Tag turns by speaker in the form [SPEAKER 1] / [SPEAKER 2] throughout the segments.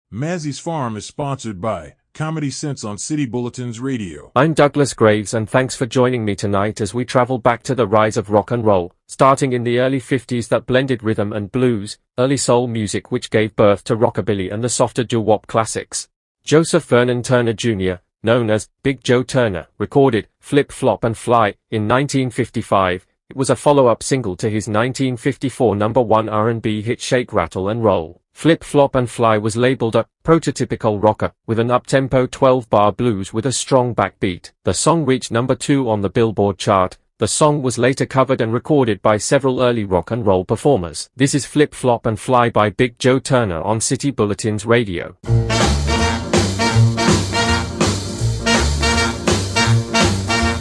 [SPEAKER 1] Mazzy's Farm is sponsored by Comedy Sense on City Bulletins Radio.
[SPEAKER 2] I'm Douglas Graves and thanks for joining me tonight as we travel back to the rise of rock and roll, starting in the early 50s that blended rhythm and blues, early soul music which gave birth to rockabilly and the softer doo-wop classics. Joseph Vernon Turner Jr., known as Big Joe Turner, recorded Flip, Flop and Fly in 1955. It was a follow-up single to his 1954 #1 R&B hit Shake, Rattle and Roll. Flip, Flop and Fly was labeled a prototypical rocker with an up-tempo 12-bar blues with a strong backbeat. The song reached #2 on the Billboard chart. The song was later covered and recorded by several early rock and roll performers. This is Flip, Flop and Fly by Big Joe Turner on City Bulletins Radio.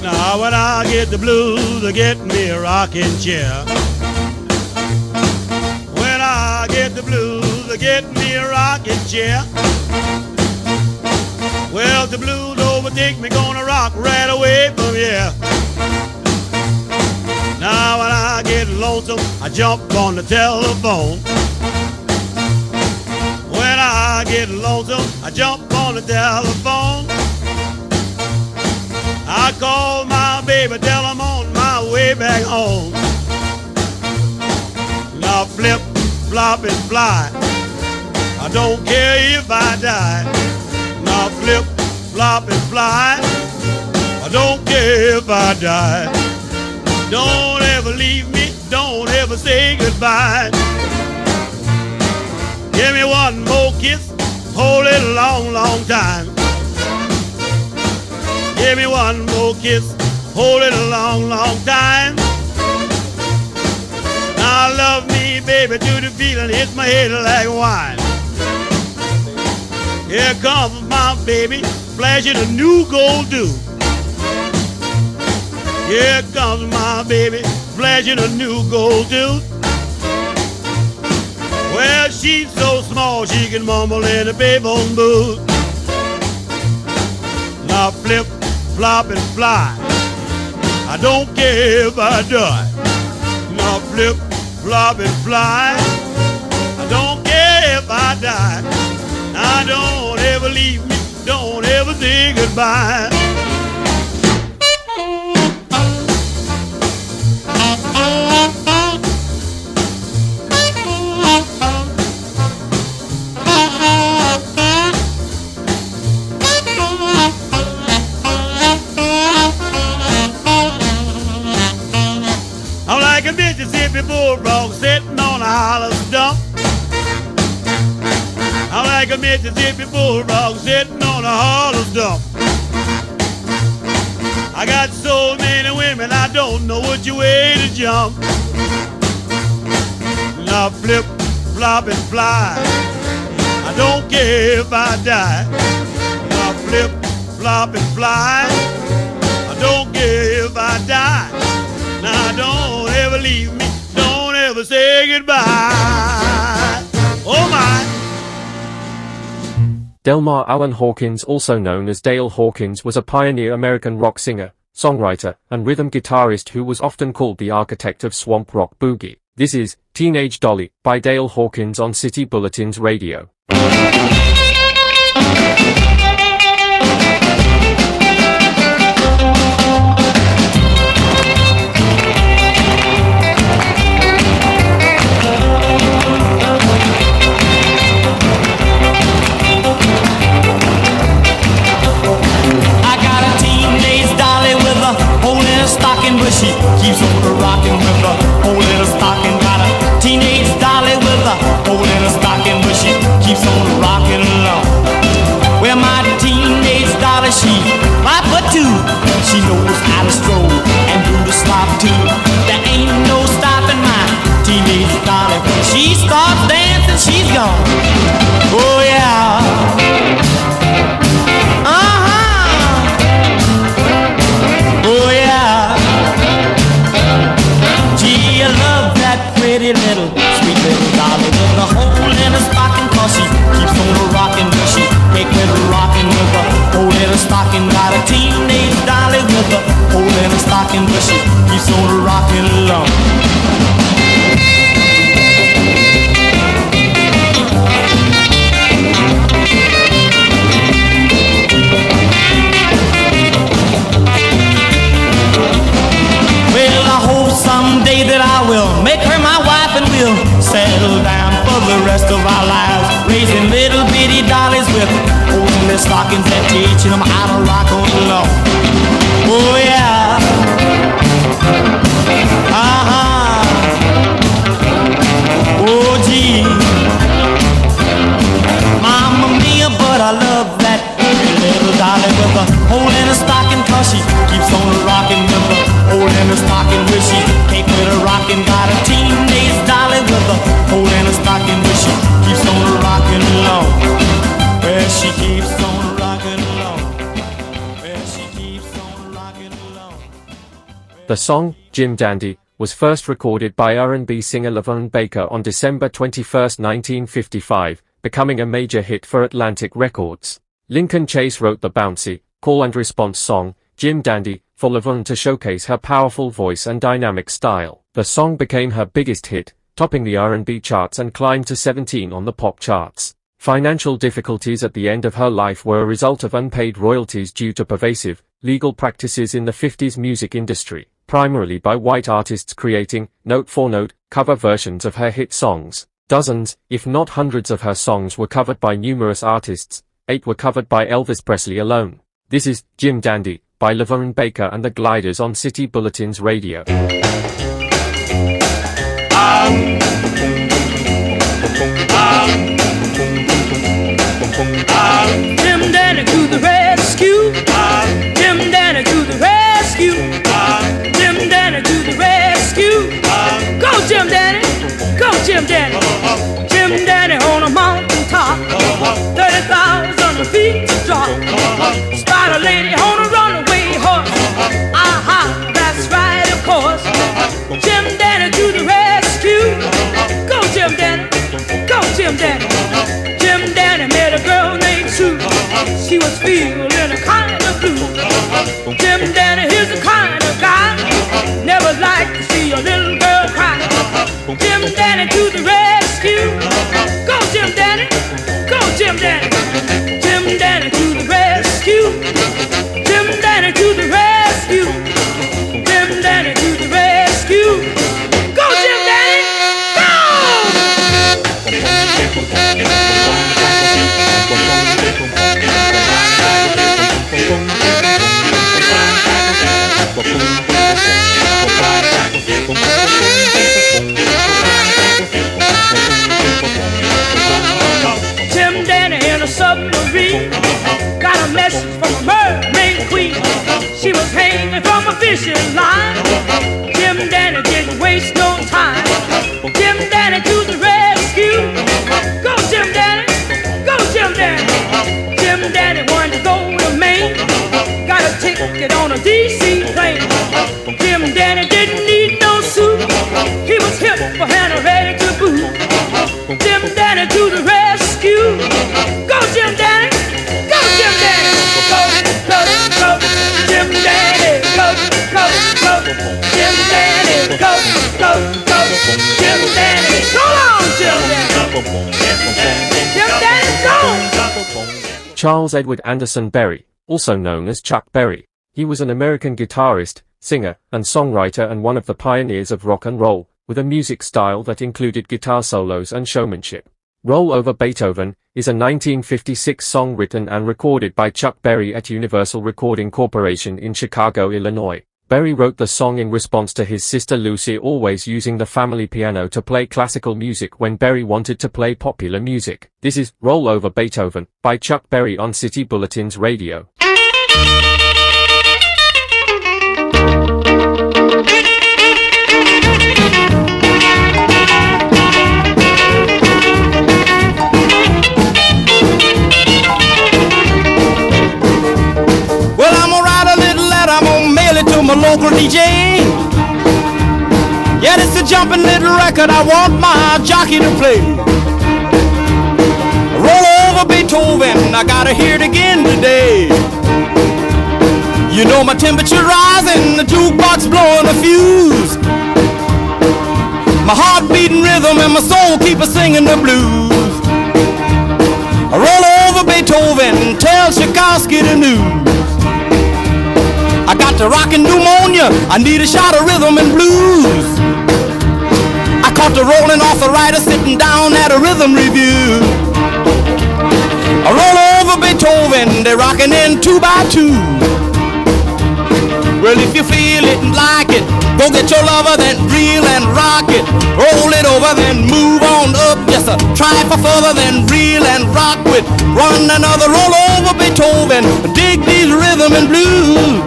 [SPEAKER 3] Now when I get the blues, I get me a rocking chair. When I get the blues, I get me a rocking chair. Well, the blues overtake me, gonna rock right away from here. Now when I get lonesome, I jump on the telephone. When I get lonesome, I jump on the telephone. I call my baby, tell I'm on my way back home. Now flip, flop and fly, I don't care if I die. Now flip, flop and fly, I don't care if I die. Don't ever leave me, don't ever say goodbye. Give me one more kiss, hold it a long, long time. Give me one more kiss, hold it a long, long time. Now love me, baby, to the feeling hits my head like wine. Here comes my baby, flashing a new gold tooth. Here comes my baby, flashing a new gold tooth. Well, she's so small she can mumble in a payphone booth. Now flip, flop and fly, I don't care if I die. Now flip, flop and fly, I don't care if I die. Now don't ever leave me, don't ever say goodbye. I'm like a Mississippi bulldog sitting on a hollow stump. I'm like a Mississippi bulldog sitting on a hollow stump. I got so many women, I don't know which way to jump. Now flip, flop and fly, I don't care if I die. Now flip, flop and fly, I don't care if I die. Now don't ever leave me, don't ever say goodbye. Oh my.
[SPEAKER 2] Delmar Allen Hawkins, also known as Dale Hawkins, was a pioneer American rock singer, songwriter, and rhythm guitarist who was often called the architect of swamp rock boogie. This is Teenage Dolly by Dale Hawkins on City Bulletins Radio.
[SPEAKER 4] She keeps on rocking with a whole little stocking. Got a teenage dolly with a whole little stocking, but she keeps on rocking along. Well, my teenage dolly, she 5'2". She knows how to stroll and do the slop too. There ain't no stopping my teenage dolly. When she starts dancing, she's gone. Oh yeah. Oh yeah. Gee, I love that pretty little, sweet little dolly with a hole in her stocking, 'cause she keeps on rocking, but she can't quit rocking with a hole in her stocking. Got a teenage dolly with a hole in her stocking, but she keeps on rocking along. their stockings and teaching them how to rock on the lawn. Oh yeah. Oh gee. Mamma mia, but I love that little dolly with a hole in her stocking, 'cause she keeps on rocking with a hole in her stocking where she can't quit her rocking. Got a teenage dolly with a hole in her stocking where she keeps on rocking along. Where she keeps on rocking along. Where she keeps on rocking along.
[SPEAKER 2] The song, Jim Dandy, was first recorded by R&B singer Laverne Baker on December 21, 1955, becoming a major hit for Atlantic Records. Lincoln Chase wrote the bouncy, call-and-response song, Jim Dandy, for Laverne to showcase her powerful voice and dynamic style. The song became her biggest hit, topping the R&B charts and climbed to 17 on the pop charts. Financial difficulties at the end of her life were a result of unpaid royalties due to pervasive, legal practices in the 50s music industry, primarily by white artists creating, note-for-note, cover versions of her hit songs. Dozens, if not hundreds of her songs were covered by numerous artists. 8 were covered by Elvis Presley alone. This is Jim Dandy by Laverne Baker and the Gliders on City Bulletins Radio.
[SPEAKER 5] Jim Dandy to the rescue. Jim Dandy to the rescue. Jim Dandy to the rescue. Go Jim Dandy. Go Jim Dandy. Jim Dandy on a mountain top. 30,000 feet to drop. Spider lady on a runaway horse. Aha, that's right, of course. Jim Dandy to the rescue. Go Jim Dandy. Go Jim Dandy. Jim Dandy met a girl named Sue. She was feeling a kind of blue. Jim Dandy is the kind of guy never like to see a little girl cry. Jim Dandy to the rescue. Go Jim Dandy. Go Jim Dandy. Jim Dandy to the rescue. Jim Dandy to the rescue. Jim Dandy to the rescue. Go Jim Dandy. Go! Jim Dandy in a submarine got a message from a mermaid queen. She was hanging from a fishing line. Jim Dandy didn't waste no time. Jim Dandy to the rescue. Go Jim Dandy. Go Jim Dandy. Jim Dandy wanted to go to Maine. Got a ticket on a DC plane. Jim Dandy didn't need no suit. He was hip for and ready to boot. Jim Dandy to the rescue. Go Jim Dandy. Go Jim Dandy. Go, go, go. Jim Dandy. Go, go, go. Jim Dandy. Go, go, go. Jim Dandy. Go on, Jim Dandy. Jim Dandy, go.
[SPEAKER 2] Charles Edward Anderson Berry, also known as Chuck Berry. He was an American guitarist, singer, and songwriter and one of the pioneers of rock and roll, with a music style that included guitar solos and showmanship. Roll Over Beethoven is a 1956 song written and recorded by Chuck Berry at Universal Recording Corporation in Chicago, Illinois. Berry wrote the song in response to his sister Lucy always using the family piano to play classical music when Berry wanted to play popular music. This is Roll Over Beethoven by Chuck Berry on City Bulletins Radio.
[SPEAKER 4] My local DJ. Yeah, it's a jumping little record I want my jockey to play. Roll over Beethoven, I gotta hear it again today. You know my temperature rising, the jukebox blowing a fuse. My heart beating rhythm and my soul keep a singing the blues. Roll over Beethoven, tell Tchaikovsky the news. I got the rockin' pneumonia, I need a shot of rhythm and blues. I caught the rolling arthritis sitting down at a rhythm review. I roll over Beethoven, they're rocking in 2 by 2. Well, if you feel it and like it, go get your lover, then reel and rock it. Roll it over, then move on up. Just a try for further, then reel and rock with. Run another roll over Beethoven. Dig these rhythm and blues.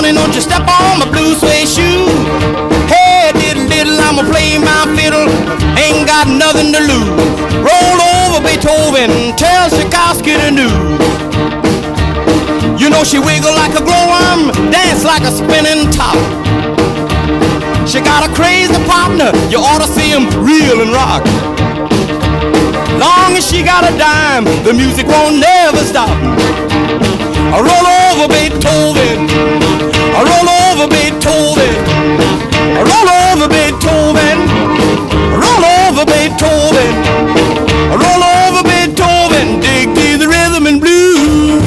[SPEAKER 4] Don't you step on my blue suede shoe. Hey, diddle diddle, I'ma play my fiddle. Ain't got nothing to lose. Roll over Beethoven, tell Tchaikovsky to do. You know she wiggle like a glowworm, dance like a spinning top. She got a crazy partner, you ought to see him reel and rock. Long as she got a dime, the music won't never stop. I roll over Beethoven, I roll over Beethoven, I roll over Beethoven, I roll over Beethoven, I roll over Beethoven, dig through the rhythm and blues.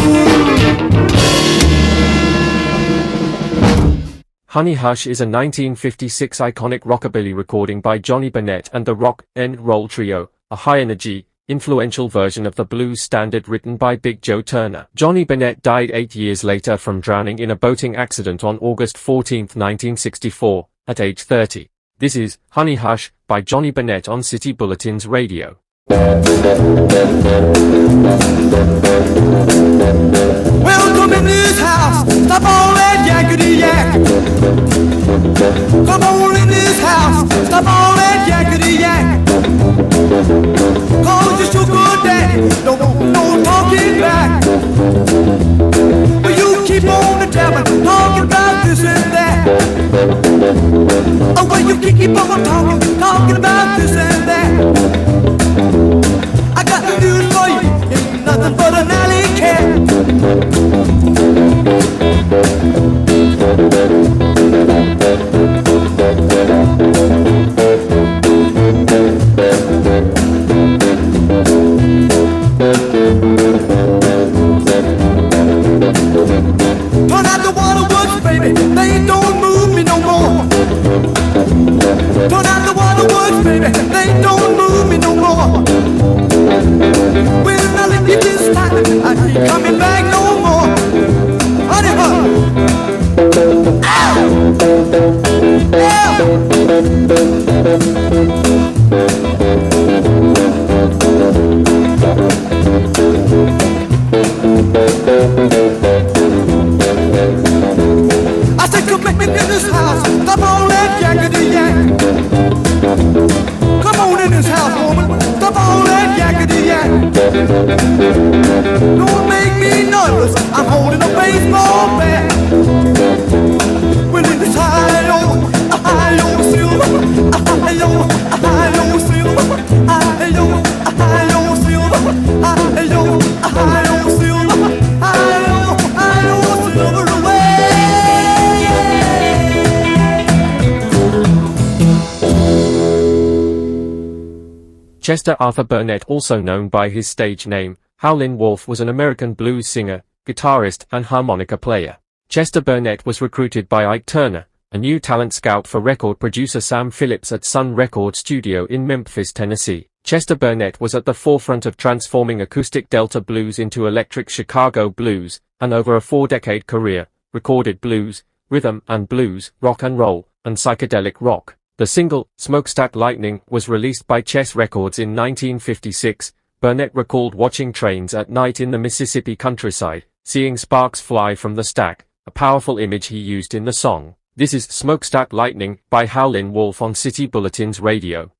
[SPEAKER 2] Honey Hush is a 1956 iconic rockabilly recording by Johnny Burnette and the Rock-and-Roll Trio, a high-energy, influential version of the blues standard written by Big Joe Turner. Johnny Burnette died 8 years later from drowning in a boating accident on August 14, 1964, at age 30. This is Honey Hush by Johnny Burnette on City Bulletins Radio.
[SPEAKER 6] Welcome in this house, stop all that yakety yak. Come on in this house, stop all that yakety yak. Cause your sugar daddy don't want no talking back. But you keep on the tapping, talking about this and that. Oh, well you keep on talking about this and that. I got the news for you, ain't nothing but an alley cat. Turn out the waterworks, baby, they don't move me no more. Turn out the waterworks, baby, they don't move me no more. When I leave you this time, I ain't coming back no more. Honey, honey. Ow! I said, come back in this house, stop all that yakety yak. Come on in this house, woman, stop all that yakety yak. Don't make me nervous, I'm holding a baseball bat. Well, it's high-yo silver, high-yo silver, high-yo silver, high-yo silver, high-yo silver away.
[SPEAKER 2] Chester Arthur Burnette, also known by his stage name, Howlin' Wolf, was an American blues singer, guitarist, and harmonica player. Chester Burnette was recruited by Ike Turner, a new talent scout for record producer Sam Phillips at Sun Record Studio in Memphis, Tennessee. Chester Burnette was at the forefront of transforming acoustic Delta blues into electric Chicago blues, and over a 4-decade career, recorded blues, rhythm and blues, rock and roll, and psychedelic rock. The single, Smokestack Lightning, was released by Chess Records in 1956. Burnette recalled watching trains at night in the Mississippi countryside, seeing sparks fly from the stack, a powerful image he used in the song. This is Smokestack Lightning by Howlin' Wolf on City Bulletins Radio.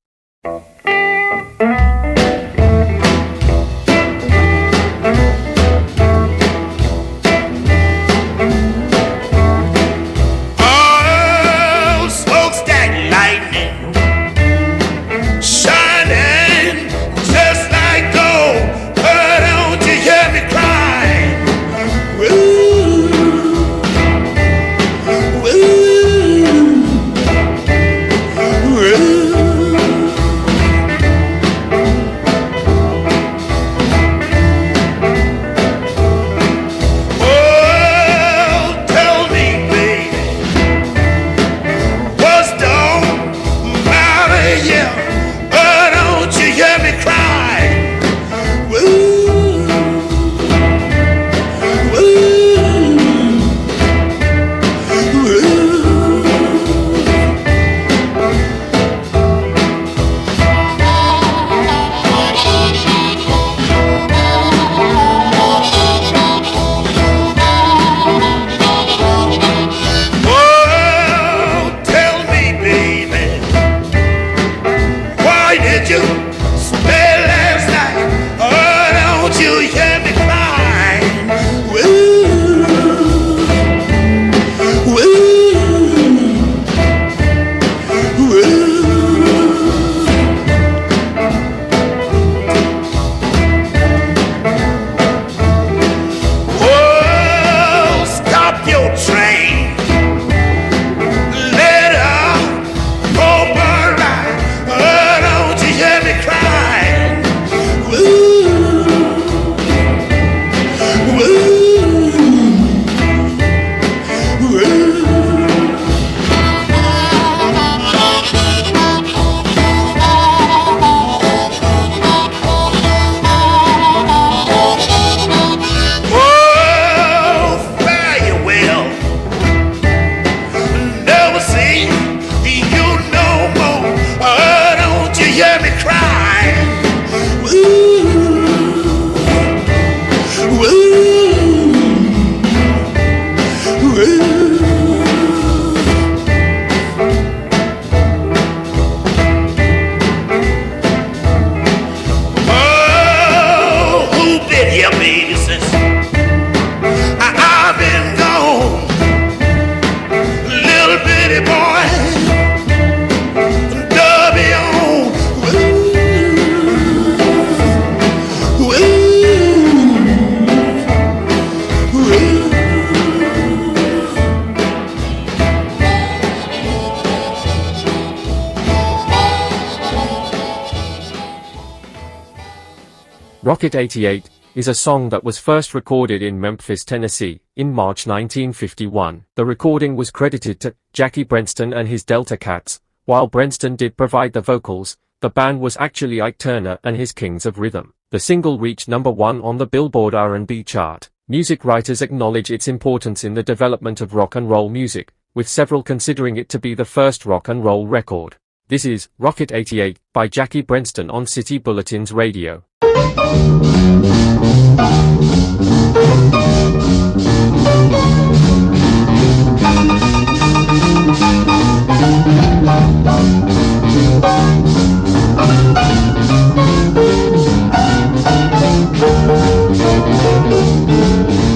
[SPEAKER 2] Rocket 88 is a song that was first recorded in Memphis, Tennessee, in March 1951. The recording was credited to Jackie Brenston and his Delta Cats. While Brenston did provide the vocals, the band was actually Ike Turner and his Kings of Rhythm. The single reached number 1 on the Billboard R&B chart. Music writers acknowledge its importance in the development of rock and roll music, with several considering it to be the first rock and roll record. This is Rocket 88 by Jackie Brenston on City Bulletins Radio.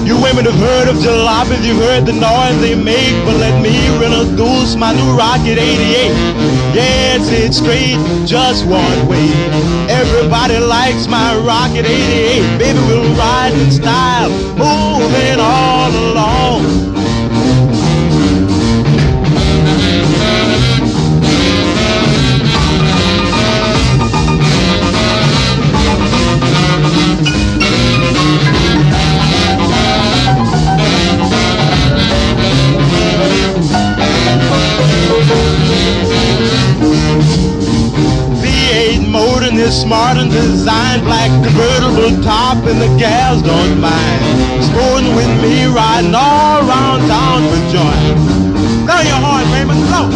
[SPEAKER 3] You women have heard of jalopies, you've heard the noise they make, but let me introduce my new Rocket 88. Yes, it's straight, just one way. Everybody likes my Rocket 88. Baby, we'll ride in style, moving all along. Is smart and designed, black convertible top, and the gals don't mind. Sporting with me, riding all around town for joy. Blow your horn, Raymond, blow.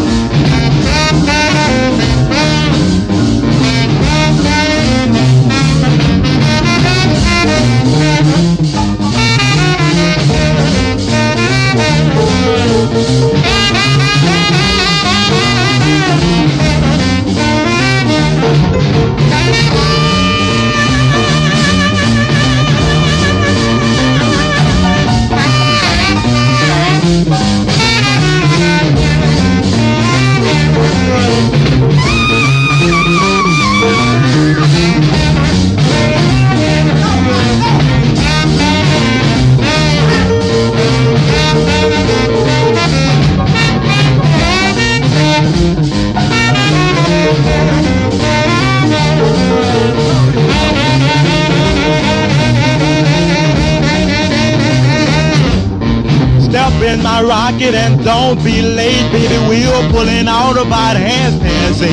[SPEAKER 3] In my rocket and don't be late, baby. We're pulling out about 8:30.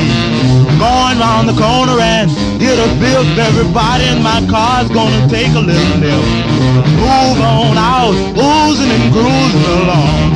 [SPEAKER 3] Going round the corner and hit a bill. Everybody in my car's gonna take a little nip. Move on out, oozing and cruising along.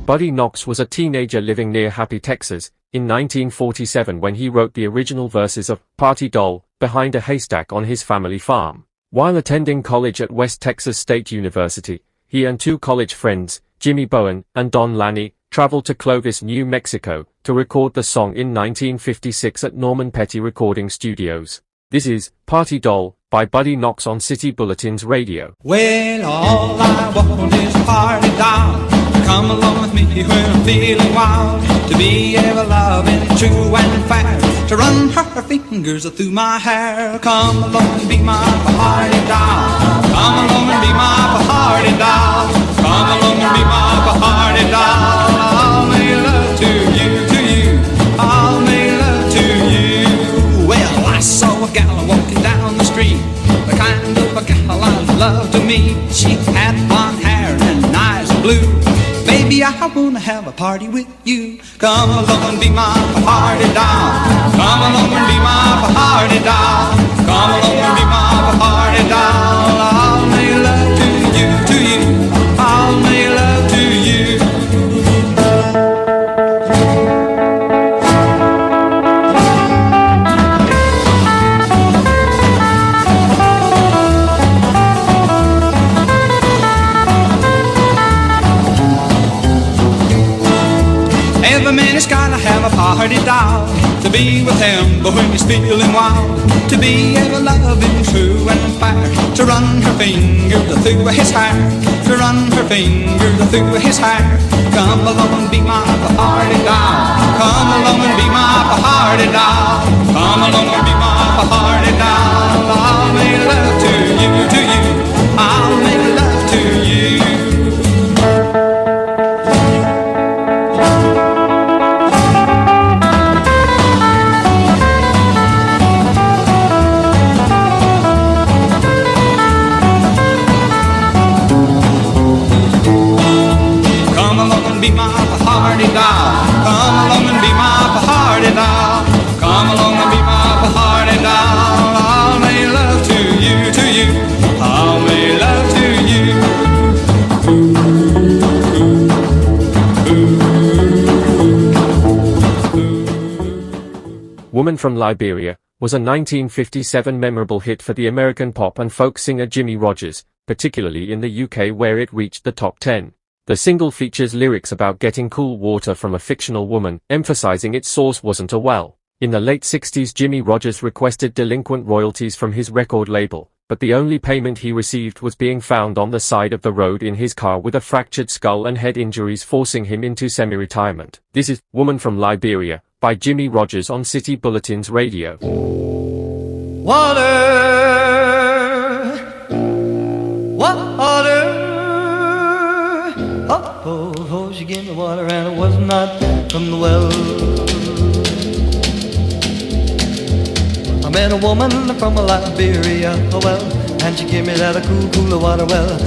[SPEAKER 2] Buddy Knox was a teenager living near Happy, Texas, in 1947 when he wrote the original verses of Party Doll behind a haystack on his family farm. While attending college at West Texas State University, he and 2 college friends, Jimmy Bowen and Don Lanny, traveled to Clovis, New Mexico, to record the song in 1956 at Norman Petty Recording Studios. This is Party Doll by Buddy Knox on City Bulletins Radio.
[SPEAKER 7] Well, all I want is a party doll. Come along with me when I'm feeling wild. To be ever loving, true and fair. To run her fingers through my hair. Come along and be my party doll. Come along and be my party doll. Come along and be my party doll. I'll make love to you. I'll make love to you. Well, I saw a gal walking down the street, the kind of a gal I love to meet. She had blonde hair and eyes blue. Baby, I wanna have a party with you. Come along and be my party doll. Come along and be my party doll. Come along and be my party doll. I'll make love to you. I'll make love to you. Every man has gotta have a party doll to be with him, but when he's feeling wild, to be ever loving, true and fair, to run her fingers through his hair, to run her fingers through his hair. Come along and be my party doll. Come along and be my party doll. Come along and be my party doll. I'll make love to you, to you. I'll make love to you. Be my party doll. Come along and be my party doll. Come along and be my party doll. I'll make love to you, to you. I'll make love to you.
[SPEAKER 2] Woman from Liberia was a 1957 memorable hit for the American pop and folk singer Jimmie Rodgers, particularly in the UK where it reached the top 10. The single features lyrics about getting cool water from a fictional woman, emphasizing its source wasn't a well. In the late 60s, Jimmie Rodgers requested delinquent royalties from his record label, but the only payment he received was being found on the side of the road in his car with a fractured skull and head injuries, forcing him into semi-retirement. This is Woman from Liberia by Jimmie Rodgers on City Bulletins Radio.
[SPEAKER 6] Water, water. Oh, she gave me water and it was not from the well. I met a woman from Liberia, oh well, and she gave me that a cool water well.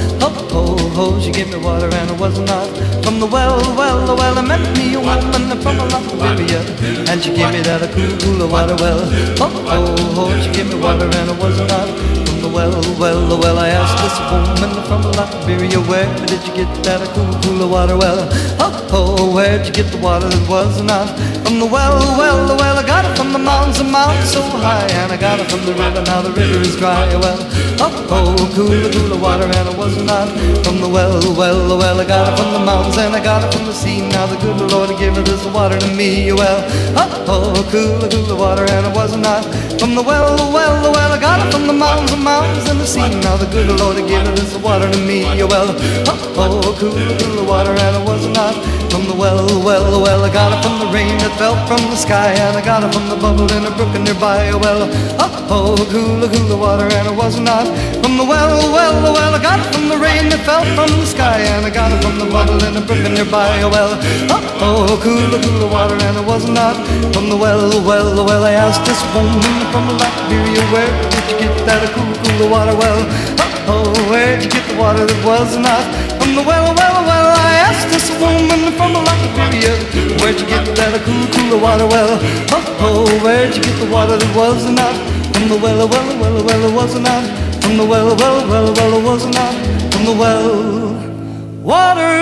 [SPEAKER 6] Oh, she gave me water and it was not from the well. I met me a woman from Liberia, and she gave me that a cool water well. Oh, she gave me water and it was not from the well. I asked this woman from Liberia, where did you get that a cool water well? Oh, where'd you get the water that was not from the well? I got it from the mountains, the mountains so high, and I got it from the river, now the river is dry. Well, cooler water, and it was not from the well. I got it from the mountains, and I got it from the sea. Now the good Lord gave this water to me. Well, cooler water, and it was not from the well. I got it from the mountains and the sea. Now the good Lord gave this water to me. Well, cooler water, and it was not from the well. I got it from the rain that fell from the sky, and I got it from the bubble in a brook nearby. Well, cooler water, and it was not from the well. I got it from the rain that fell from the sky, and I got it from the bubble in a brook nearby. Well, cooler water, and it was not from the well. I asked this woman from Liberia, where did you get that cooler water well? Where'd you get the water that was not from the well? I asked this woman from Liberia, where'd you get that cooler water well? Where'd you get the water that was not from the well? It was not from the well. It was not from the well. Water,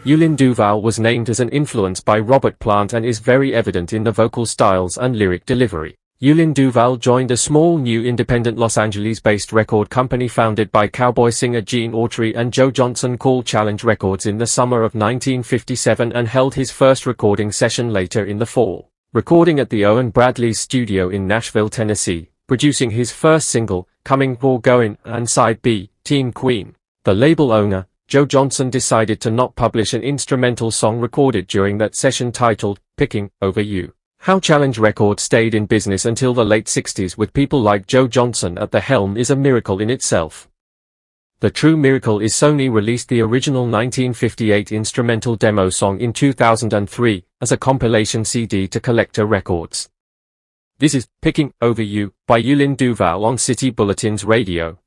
[SPEAKER 2] Yulin Duval was named as an influence by Robert Plant and is very evident in the vocal styles and lyric delivery. Yulin Duval joined a small new independent Los Angeles-based record company founded by cowboy singer Gene Autry and Joe Johnson called Challenge Records in the summer of 1957 and held his first recording session later in the fall, recording at the Owen Bradley's studio in Nashville, Tennessee, producing his first single, Coming or Going, and side B, Teen Queen. The label owner, Joe Johnson, decided to not publish an instrumental song recorded during that session titled, Picking Over You. How Challenge Records stayed in business until the late 60s with people like Joe Johnson at the helm is a miracle in itself. The true miracle is Sony released the original 1958 instrumental demo song in 2003 as a compilation CD to Collector Records. This is Picking Over You by Yulin Duval on City Bulletins Radio.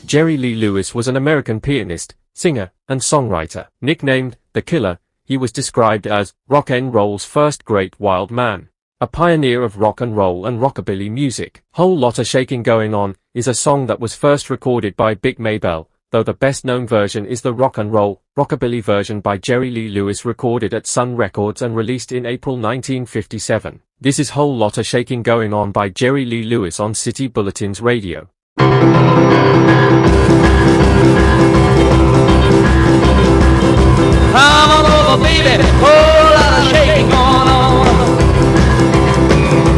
[SPEAKER 2] Jerry Lee Lewis was an American pianist, singer, and songwriter. Nicknamed The Killer, he was described as rock and roll's first great wild man. A pioneer of rock and roll and rockabilly music. Whole Lotta Shaking Going On is a song that was first recorded by Big Maybelle, though the best-known version is the rock and roll, rockabilly version by Jerry Lee Lewis, recorded at Sun Records and released in April 1957. This is Whole Lotta Shaking Going On by Jerry Lee Lewis on City Bulletins Radio.
[SPEAKER 4] Come on over, baby, whole lot of shaking going on.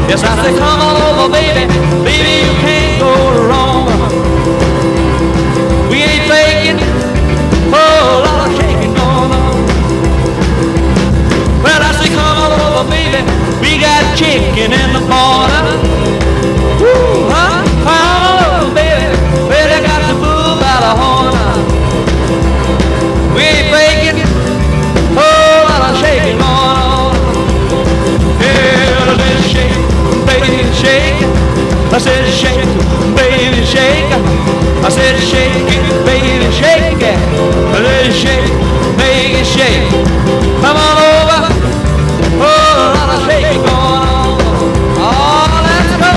[SPEAKER 4] Yes, I say come on over, baby, baby, you can't go wrong. We ain't faking, whole lot of shaking going on. Well, I say come on over, baby, we got chicken in the corner. Woo, huh? Come on over, baby, well, I got the bull by the horn. We ain't faking, whole lot of shaking going on. Yeah, let's shake, baby, shake. I said shake, baby, shake. I said shake it, baby, shake it. Let's shake, baby, shake. Come on over, whole lot of shaking going on. Oh, let's go.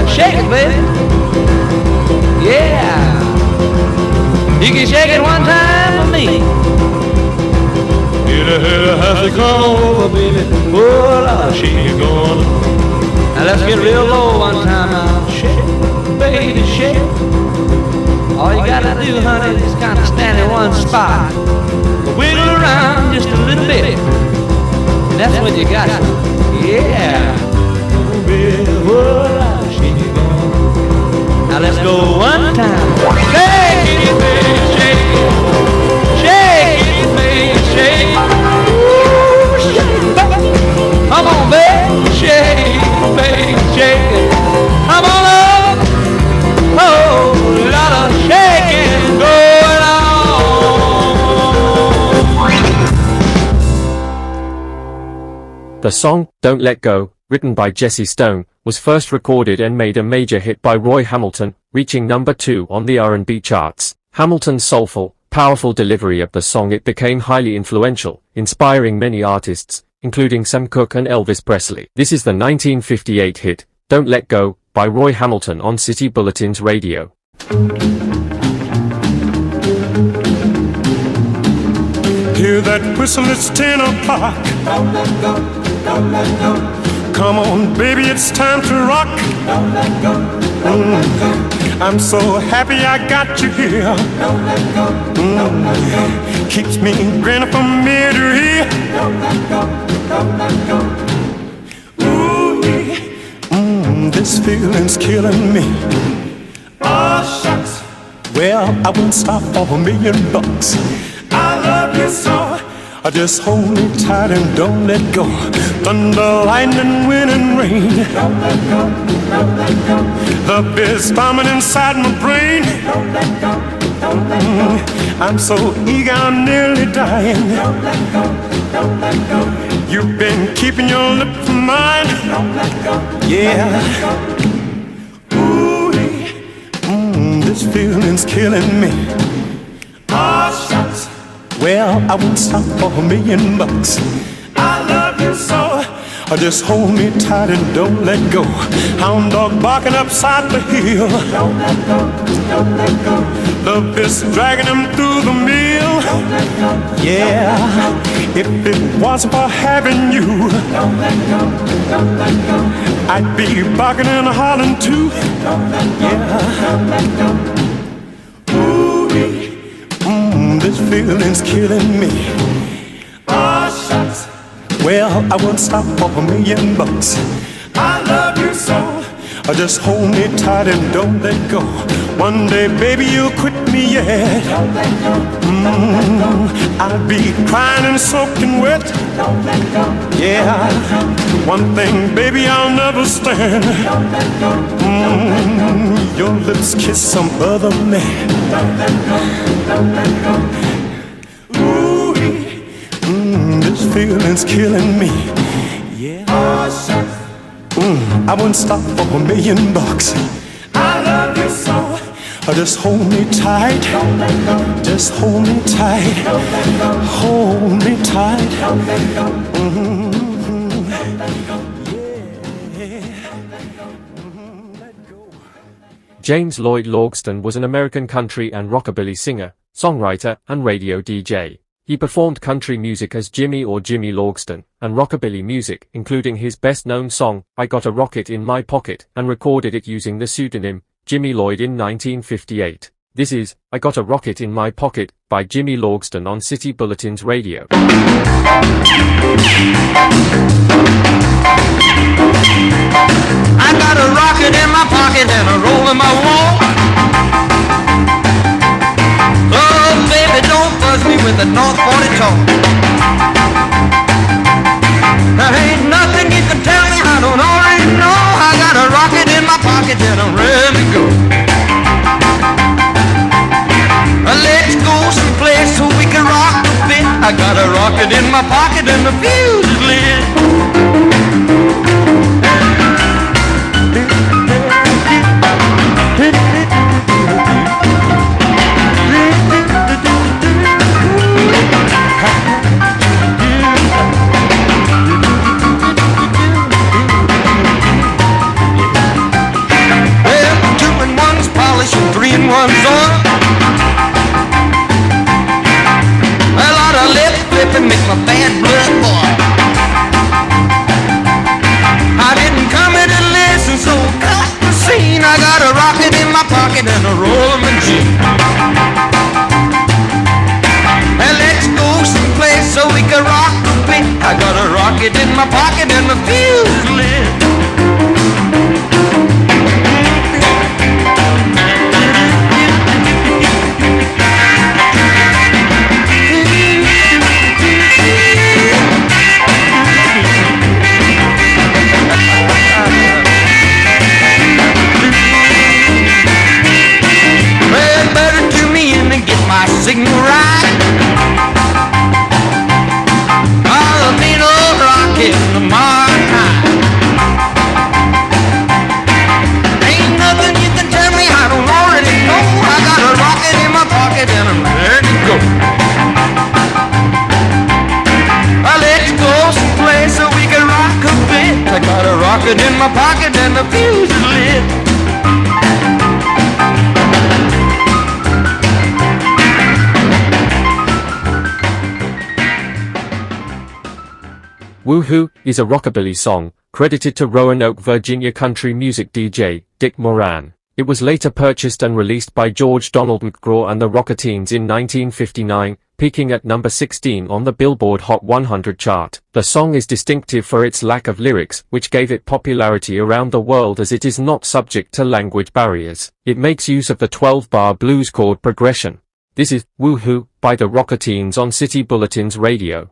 [SPEAKER 4] Shake it, baby. Yeah. You can shake it one time for me. Has to come over, baby. Oh, Lord, shake it going. Now let's get real low one time now. Shake, baby, shake. All you gotta do, honey, is kind of stand in one spot. Wiggle around just a little bit. That's when you got it. Yeah. Baby, oh, Lord, shake it going. Now let's go one time. Shake it, baby, shake it. Shake it, baby, shake it. Ooh, shake it, baby. Come on, baby, shake it, baby, shake it. Come on up. Oh, lot of shaking going
[SPEAKER 2] on. The song, Don't Let Go, written by Jesse Stone, was first recorded and made a major hit by Roy Hamilton, reaching number 2 on the R&B charts. Hamilton's soulful, powerful delivery of the song it became highly influential, inspiring many artists, including Sam Cooke and Elvis Presley. This is the 1958 hit, Don't Let Go, by Roy Hamilton on City Bulletins Radio.
[SPEAKER 3] Hear that whistle, it's 10 o'clock.
[SPEAKER 6] Don't let go, don't let go.
[SPEAKER 3] Come on, baby, it's time to rock.
[SPEAKER 6] Don't let go, don't let go.
[SPEAKER 3] I'm so happy I got you here.
[SPEAKER 6] Don't let go, don't let go.
[SPEAKER 3] Keeps me grinning from ear to ear.
[SPEAKER 6] Don't let go, don't let go.
[SPEAKER 3] Ooh, this feeling's killing me.
[SPEAKER 6] Oh, shucks.
[SPEAKER 3] Well, I wouldn't stop for $1,000,000.
[SPEAKER 6] I love you so.
[SPEAKER 3] Just hold me tight and don't let go. Thunder, lightning, wind and rain.
[SPEAKER 6] Don't let go, don't let go.
[SPEAKER 3] The beat's bombing inside my brain.
[SPEAKER 6] Don't let go, don't let go.
[SPEAKER 3] I'm so eager, I'm nearly dying.
[SPEAKER 6] Don't let go, don't let go.
[SPEAKER 3] You've been keeping your lips from mine.
[SPEAKER 6] Don't let go,
[SPEAKER 3] yeah. Ooh, this feeling's killing me.
[SPEAKER 6] oh, shucks.
[SPEAKER 3] Well, I won't stop for $1,000,000.
[SPEAKER 6] I love you so. Just hold me tight and don't let go. Hound dog barking upside the hill. Don't let go, don't let go. Love is dragging him through the mill. Don't let go. Yeah, if it wasn't for having you, don't let go, don't let go. I'd be barking and hollering too. Don't let go, don't let go. Ooh, this feeling's killing me. Oh, shucks. Well, I won't stop for $1,000,000. I love you so. Just hold me tight and don't let go. One day, baby, you'll quit me, yeah. Don't let go. I'll be crying and soaking wet. Don't let go. Yeah. One thing, baby, I'll never stand. Don't let go. Your lips kiss some other man. Don't let go. Don't let go. This feeling's killing me. Yeah. Oh, shucks. I wouldn't stop for $1,000,000. I love you so. Just hold me tight. Don't let go. Just hold me tight. Don't let go. Hold me tight. Don't let go.
[SPEAKER 2] James Lloyd Logsdon was an American country and rockabilly singer, songwriter, and radio DJ. He performed country music as Jimmy or Jimmy Logsdon, and rockabilly music, including his best-known song, I Got a Rocket in My Pocket, and recorded it using the pseudonym, Jimmy Lloyd in 1958. This is, I Got a Rocket in My Pocket, by Jimmy Logsdon on City Bulletins Radio.
[SPEAKER 4] I got a rocket in my pocket and a roll in my wall. Oh, baby, don't buzz me with the North 40 talk. There ain't nothing you can tell me I don't already know. I got a rocket in my pocket and I'm ready to go. Let's go someplace so we can rock a bit. I got a rocket in my pocket and the fuse is lit. And 3 in 1's on. A lot of lip flipping make my bad blood boil. I didn't come here to listen, so cut the scene. I got a rocket in my pocket and a roll of my jeans. And let's go someplace so we can rock a bit. I got a rocket in my pocket and the fuse is lit. Signal right. I'll be no rocket tomorrow night. Ain't nothing you can tell me I don't already know. I got a rocket in my pocket and I'm ready to go. Let's go someplace so we can rock a bit. I got a rocket in my pocket and the fuse is lit.
[SPEAKER 2] Woohoo is a rockabilly song, credited to Roanoke, Virginia country music DJ, Dick Moran. It was later purchased and released by George Donald McGraw and the Rocketeens in 1959, peaking at number 16 on the Billboard Hot 100 chart. The song is distinctive for its lack of lyrics, which gave it popularity around the world as it is not subject to language barriers. It makes use of the 12-bar blues chord progression. This is Woohoo by the Rocketeens on City Bulletins Radio.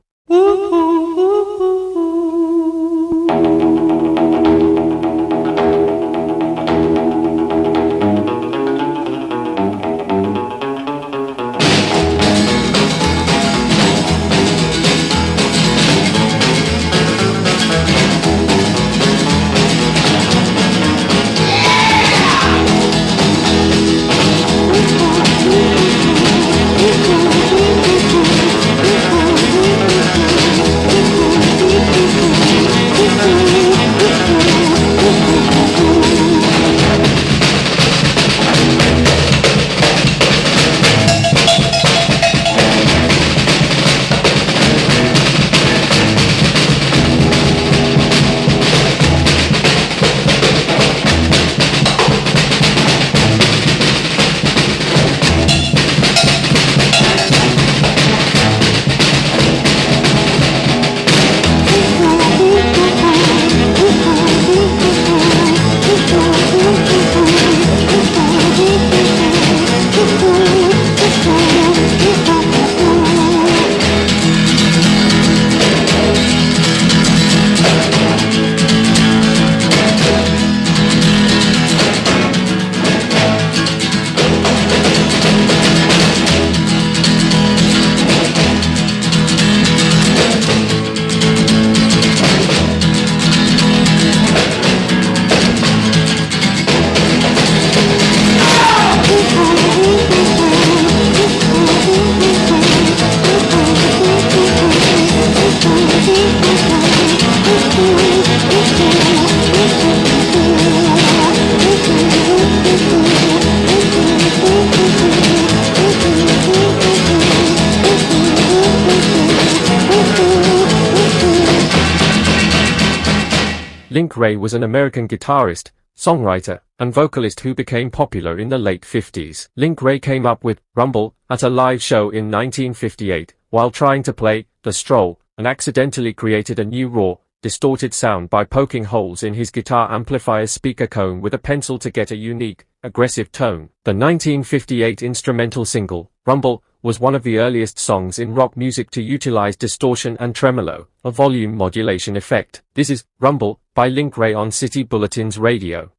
[SPEAKER 2] Link Wray was an American guitarist, songwriter, and vocalist who became popular in the late 50s. Link Wray came up with Rumble at a live show in 1958 while trying to play The Stroll, and accidentally created a new raw, distorted sound by poking holes in his guitar amplifier's speaker cone with a pencil to get a unique, aggressive tone. The 1958 instrumental single, Rumble, was one of the earliest songs in rock music to utilize distortion and tremolo, a volume modulation effect. This is Rumble by Link Wray on City Bulletins Radio.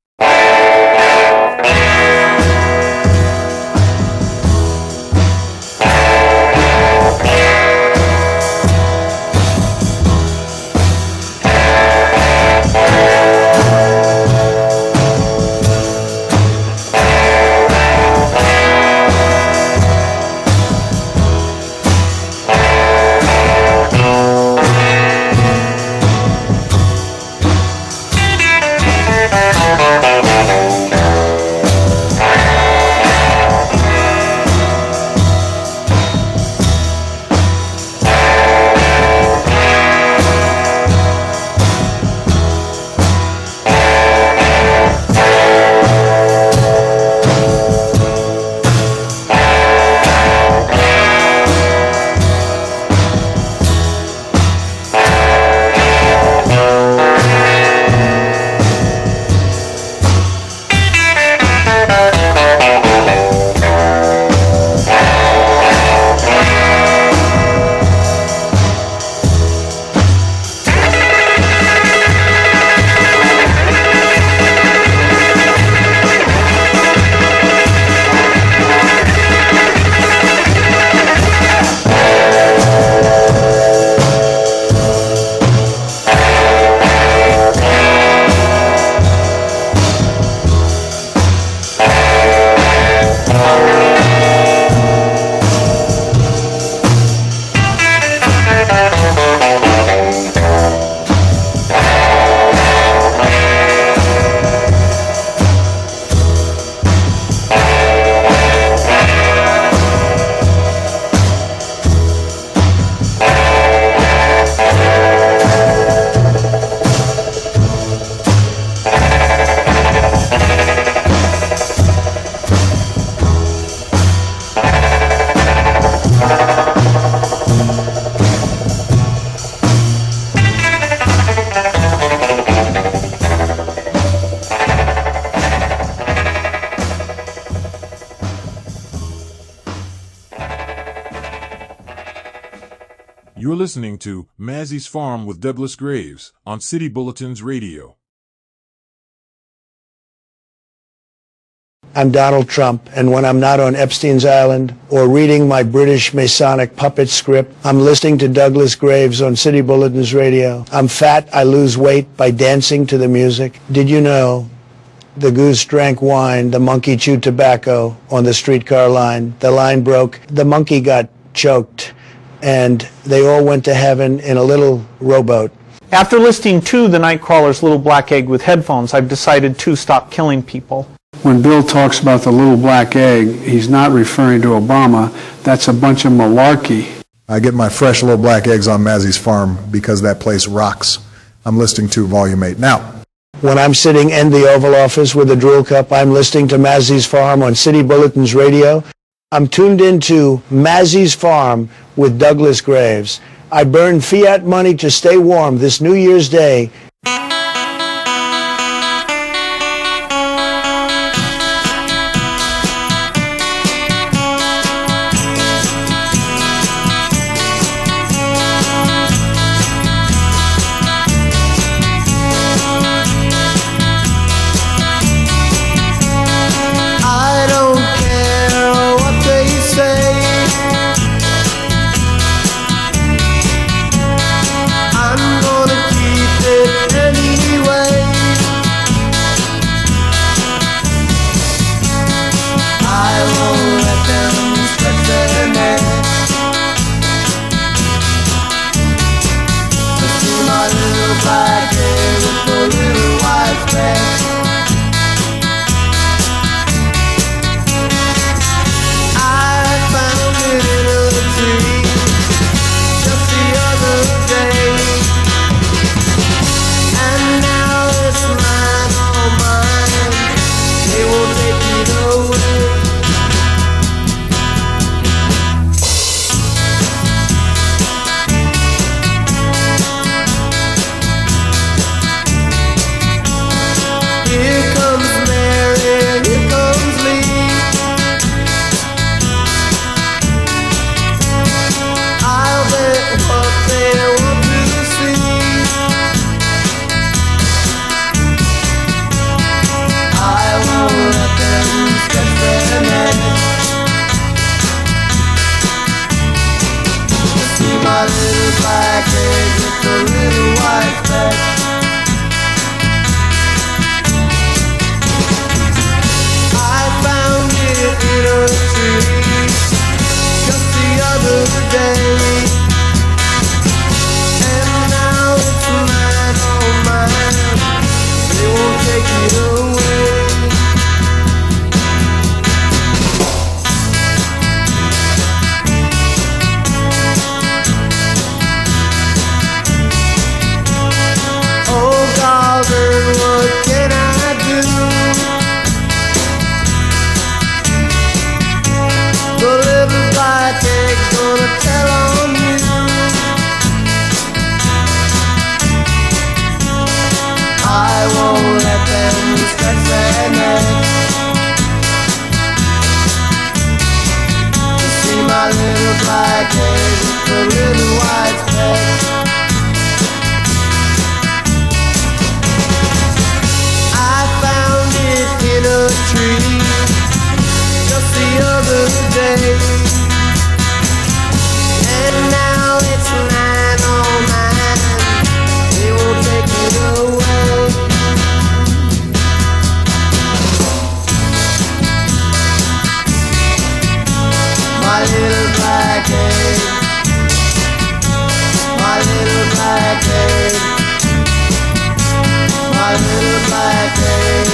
[SPEAKER 1] You're listening to Mazzy's Farm with Douglas Graves on City Bulletins Radio.
[SPEAKER 8] I'm Donald Trump, and when I'm not on Epstein's Island or reading my British Masonic puppet script, I'm listening to Douglas Graves on City Bulletins Radio. I'm fat, I lose weight by dancing to the music. Did you know? The goose drank wine, the monkey chewed tobacco on the streetcar line. The line broke, the monkey got choked, and they all went to heaven in a little rowboat.
[SPEAKER 9] After listening to the Nightcrawler's Little Black Egg with headphones, I've decided to stop killing people.
[SPEAKER 10] When Bill talks about the little black egg, he's not referring to Obama. That's a bunch of malarkey.
[SPEAKER 11] I get my fresh little black eggs on Mazzy's Farm because that place rocks. I'm listening to Volume 8 now.
[SPEAKER 8] When I'm sitting in the Oval Office with a drool cup, I'm listening to Mazzy's Farm on City Bulletins Radio. I'm tuned into Mazzy's Farm with Douglas Graves. I burn fiat money to stay warm this New Year's Day.
[SPEAKER 6] black egg, the little white speck. I found it in a tree just the other day, and now it's 909. They won't take it away. My little black egg, my little black egg, my little black egg, my little black egg.